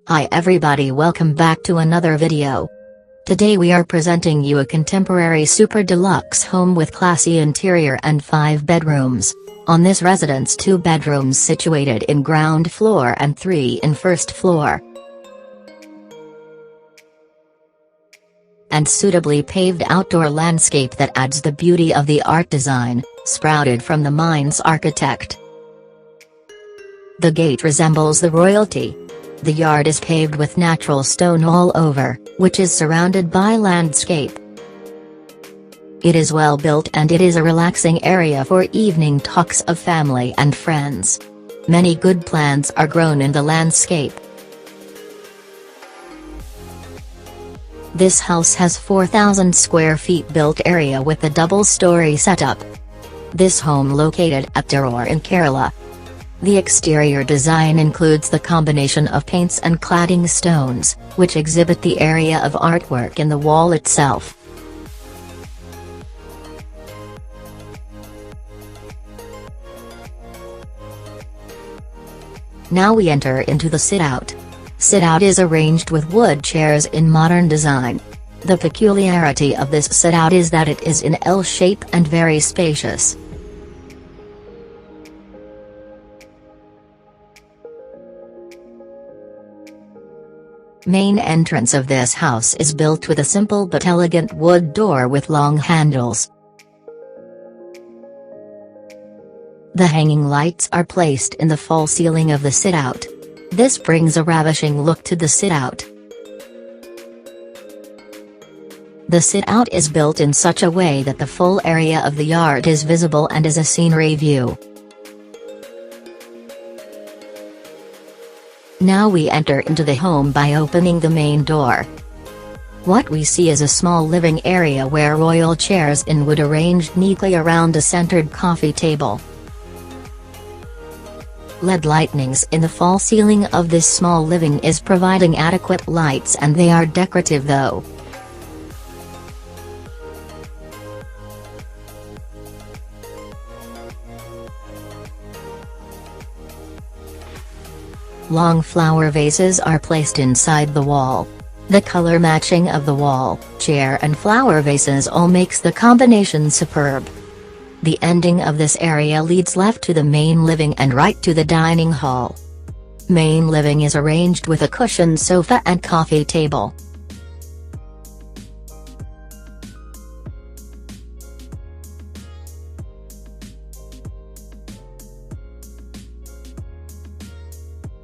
Hi everybody, welcome back to another video. Today we are presenting you a contemporary super deluxe home with classy interior and 5 bedrooms. On this residence 2 bedrooms situated in ground floor and 3 in first floor. And suitably paved outdoor landscape that adds the beauty of the art design, sprouted from the mind's architect. The gate resembles the royalty. The yard is paved with natural stone all over, which is surrounded by landscape. It is well built and it is a relaxing area for evening talks of family and friends. Many good plants are grown in the landscape. This house has 4,000 square feet built area with a double-story setup. This home located at Tiroor in Kerala. The exterior design includes the combination of paints and cladding stones, which exhibit the area of artwork in the wall itself. Now we enter into the sit-out. Sit-out is arranged with wood chairs in modern design. The peculiarity of this sit-out is that it is in L shape and very spacious. Main entrance of this house is built with a simple but elegant wood door with long handles. The hanging lights are placed in the false ceiling of the sit-out. This brings a ravishing look to the sit-out. The sit-out is built in such a way that the full area of the yard is visible and is a scenery view. Now we enter into the home by opening the main door. What we see is a small living area where royal chairs in wood arranged neatly around a centered coffee table. LED lightnings in the false ceiling of this small living is providing adequate lights and they are decorative though. Long flower vases are placed inside the wall. The color matching of the wall, chair and flower vases all makes the combination superb. The ending of this area leads left to the main living and right to the dining hall. Main living is arranged with a cushioned sofa and coffee table.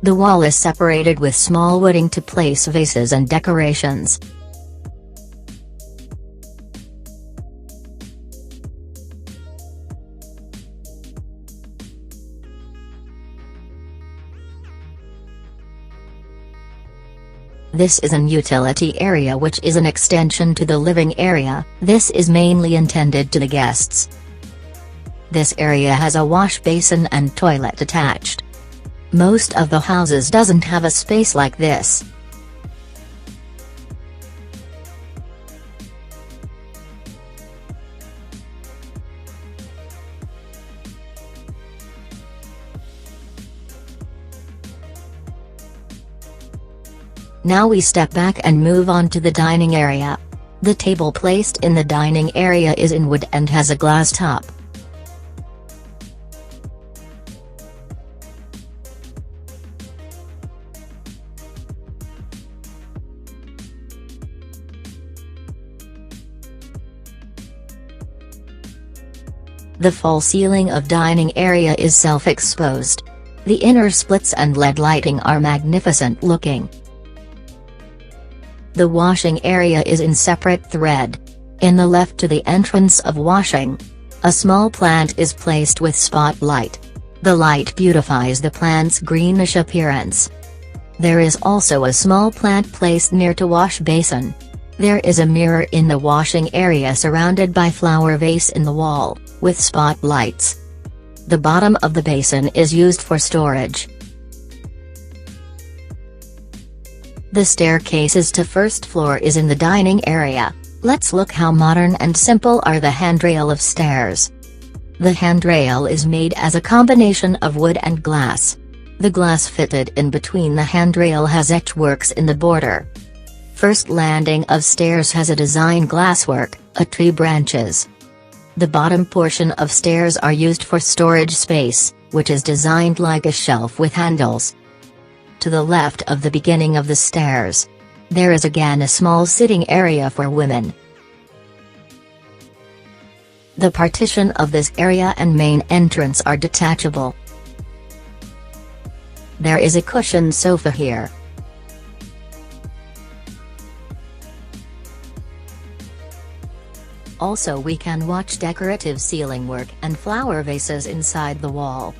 The wall is separated with small wooding to place vases and decorations. This is an utility area which is an extension to the living area. This is mainly intended to the guests. This area has a wash basin and toilet attached. Most of the houses doesn't have a space like this. Now we step back and move on to the dining area. The table placed in the dining area is in wood and has a glass top. The false ceiling of dining area is self-exposed. The inner splits and LED lighting are magnificent looking. The washing area is in separate thread. In the left to the entrance of washing, a small plant is placed with spotlight. The light beautifies the plant's greenish appearance. There is also a small plant placed near to wash basin. There is a mirror in the washing area surrounded by flower vase in the wall, with spotlights. The bottom of the basin is used for storage. The staircases to first floor is in the dining area. Let's look how modern and simple are the handrail of stairs. The handrail is made as a combination of wood and glass. The glass fitted in between the handrail has etchworks in the border. First landing of stairs has a design glasswork, a tree branches. The bottom portion of stairs are used for storage space, which is designed like a shelf with handles. To the left of the beginning of the stairs, there is again a small sitting area for women. The partition of this area and main entrance are detachable. There is a cushioned sofa here. Also we can watch decorative ceiling work and flower vases inside the wall.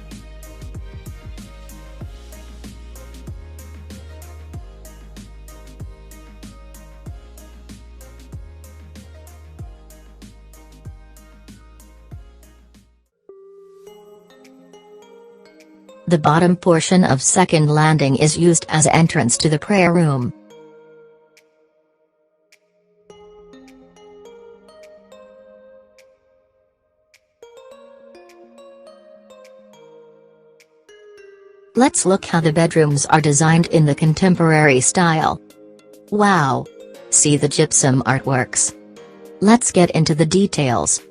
The bottom portion of second landing is used as entrance to the prayer room. Let's look how the bedrooms are designed in the contemporary style. Wow! See the gypsum artworks. Let's get into the details.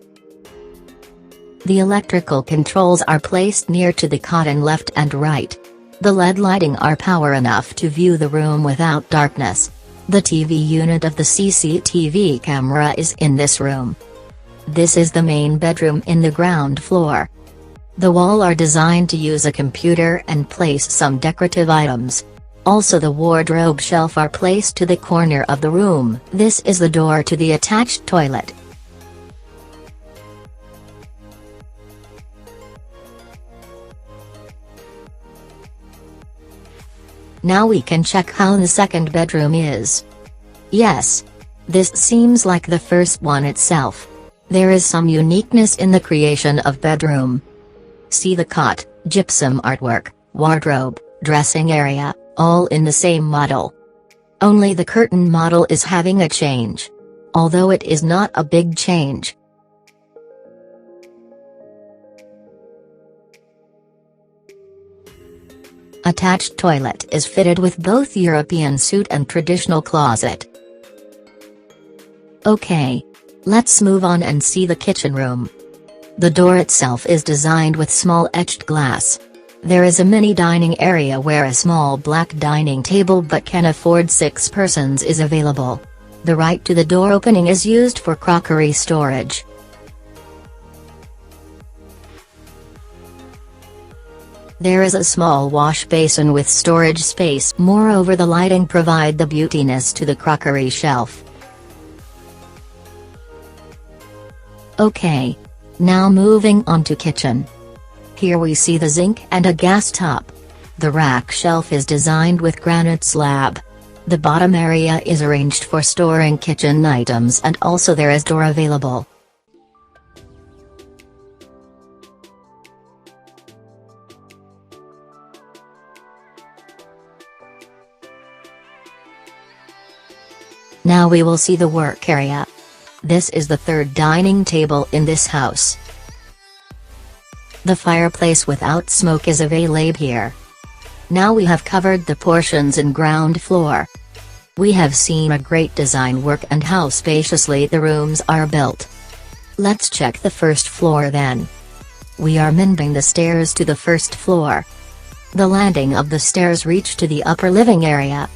The electrical controls are placed near to the cot on left and right. The LED lighting are power enough to view the room without darkness. The TV unit of the CCTV camera is in this room. This is the main bedroom in the ground floor. The walls are designed to use a computer and place some decorative items. Also the wardrobe shelf are placed to the corner of the room. This is the door to the attached toilet. Now we can check how the second bedroom is. Yes. This seems like the first one itself. There is some uniqueness in the creation of bedroom. See the cot, gypsum artwork, wardrobe, dressing area, all in the same model. Only the curtain model is having a change. Although it is not a big change. Attached toilet is fitted with both European suite and traditional closet. Okay. Let's move on and see the kitchen room. The door itself is designed with small etched glass. There is a mini dining area where a small black dining table but can afford 6 persons is available. The right to the door opening is used for crockery storage. There is a small wash basin with storage space. Moreover, the lighting provide the beautiness to the crockery shelf. Okay. Now moving on to kitchen. Here we see the zinc and a gas top. The rack shelf is designed with granite slab. The bottom area is arranged for storing kitchen items and also there is door available. Now we will see the work area. This is the third dining table in this house. The fireplace without smoke is available here. Now we have covered the portions in ground floor. We have seen a great design work and how spaciously the rooms are built. Let's check the first floor then. We are mending the stairs to the first floor. The landing of the stairs reach to the upper living area.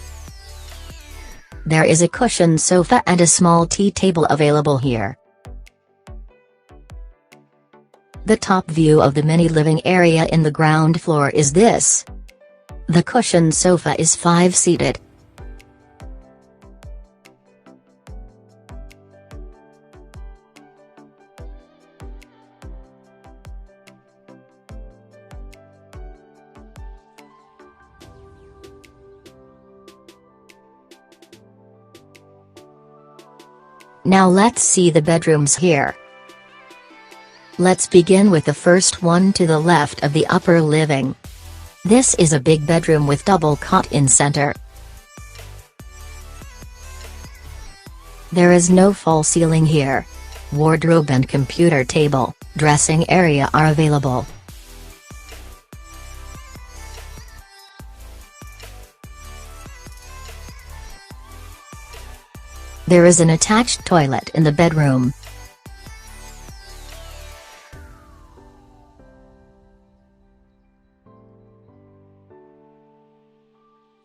There is a cushioned sofa and a small tea table available here. The top view of the mini living area in the ground floor is this. The cushioned sofa is 5-seated. Now let's see the bedrooms here. Let's begin with the first one to the left of the upper living. This is a big bedroom with double cot in center. There is no false ceiling here. Wardrobe and computer table, dressing area are available. There is an attached toilet in the bedroom.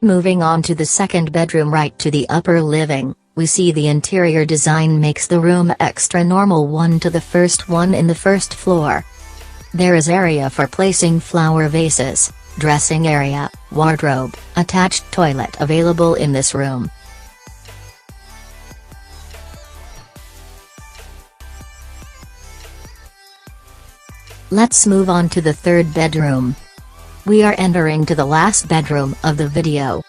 Moving on to the second bedroom right to the upper living, we see the interior design makes the room extra normal one to the first one in the first floor. There is area for placing flower vases, dressing area, wardrobe, attached toilet available in this room. Let's move on to the third bedroom. We are entering to the last bedroom of the video.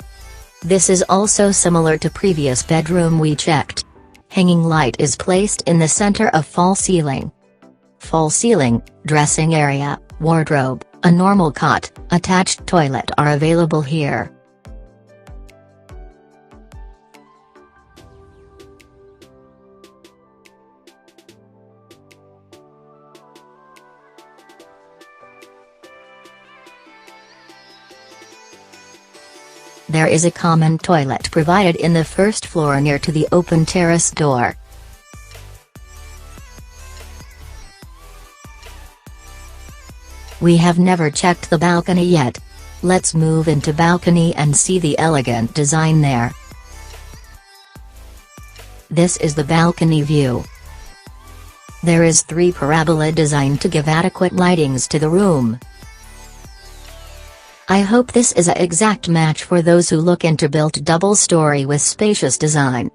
This is also similar to previous bedroom we checked. Hanging light is placed in the center of fall ceiling. Fall ceiling, dressing area, wardrobe, a normal cot, attached toilet are available here. There is a common toilet provided in the first floor near to the open terrace door. We have never checked the balcony yet. Let's move into balcony and see the elegant design there. This is the balcony view. There is 3 parabola designed to give adequate lightings to the room. I hope this is an exact match for those who look into built double story with spacious design.